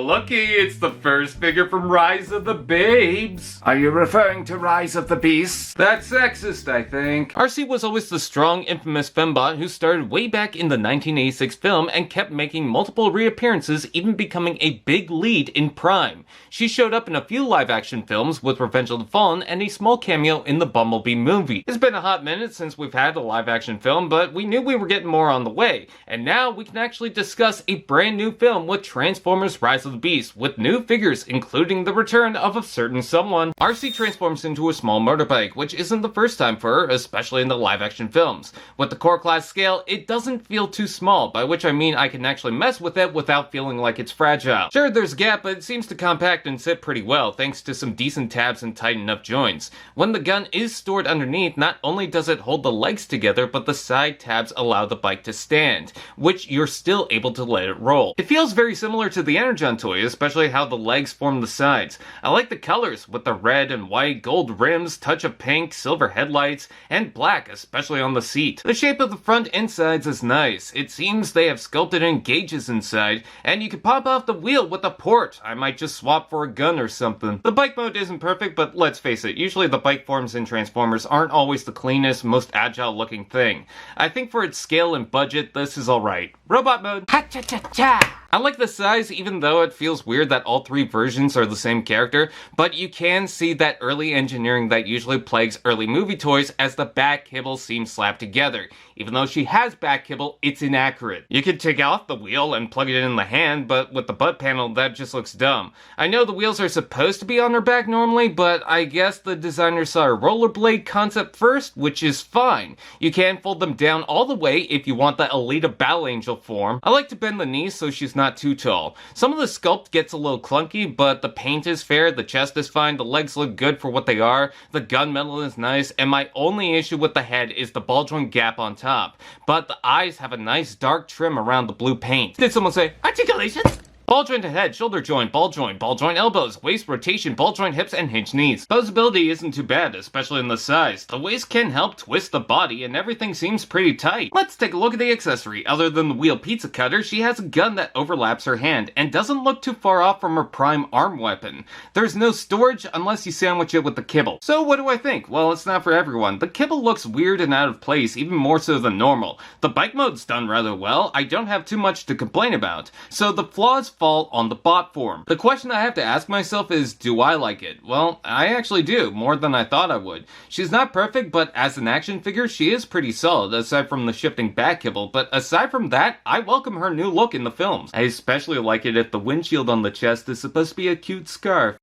looky, it's the first figure from Rise of the Babes. Are you referring to Rise of the Beasts? That's sexist, I think. Arcee was always the strong, infamous fembot who started way back in the 1986 film and kept making multiple reappearances, even becoming a big lead in Prime. She showed up in a few live-action films with Revenge of the Fallen and a small cameo in the Bumblebee movie. It's been a hot minute since we've had a live-action film, but we knew we were getting more on the way, and now we can actually discuss a brand new film with Transformers Rise of the Beast, with new figures, including the return of a certain someone. Arcee transforms into a small motorbike, which isn't the first time for her, especially in the live-action films. With the core class scale, it doesn't feel too small, by which I mean I can actually mess with it without feeling like it's fragile. Sure, there's a gap, but it seems to compact and sit pretty well, thanks to some decent tabs and tight enough joints. When the gun is stored underneath, not only does it hold the legs together, but the side tabs allow the bike to stand, which you're still able to let it roll. It feels very similar to the Energon toy, especially how the legs form the sides. I like the colors, with the red and white, gold rims, touch of pink, silver headlights, and black, especially on the seat. The shape of the front and sides is nice. It seems they have sculpted in gauges inside, and you can pop off the wheel with a port. I might just swap for a gun or something. The bike mode isn't perfect, but let's face it, usually the bike forms in Transformers aren't always the cleanest, most agile looking thing. I think for its scale and budget, this is alright. Robot mode. Ha-cha-cha-cha! I like the size, even though it feels weird that all three versions are the same character, but you can see that early engineering that usually plagues early movie toys, as the back kibble seems slapped together. Even though she has back kibble, it's inaccurate. You could take off the wheel and plug it in the hand, but with the butt panel, that just looks dumb. I know the wheels are supposed to be on her back normally, but I guess the designer saw a rollerblade concept first, which is fine. You can fold them down all the way if you want the Alita Battle Angel form. I like to bend the knees so she's not too tall. Some of the sculpt gets a little clunky, but the paint is fair, the chest is fine, the legs look good for what they are, the gunmetal is nice, and my only issue with the head is the ball joint gap on top. But the eyes have a nice dark trim around the blue paint. Did someone say articulations? Ball joint to head, shoulder joint, ball joint elbows, waist rotation, ball joint hips, and hinge knees. Posability isn't too bad, especially in the size. The waist can help twist the body, and everything seems pretty tight. Let's take a look at the accessory. Other than the wheel pizza cutter, she has a gun that overlaps her hand, and doesn't look too far off from her prime arm weapon. There's no storage unless you sandwich it with the kibble. So what do I think? Well, it's not for everyone. The kibble looks weird and out of place, even more so than normal. The bike mode's done rather well. I don't have too much to complain about. So the flaws fall on the bot form. The question I have to ask myself is, do I like it? Well, I actually do, more than I thought I would. She's not perfect, but as an action figure, she is pretty solid, aside from the shifting back kibble, but aside from that, I welcome her new look in the films. I especially like it if the windshield on the chest is supposed to be a cute scarf.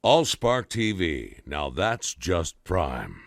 Allspark TV, now that's just prime.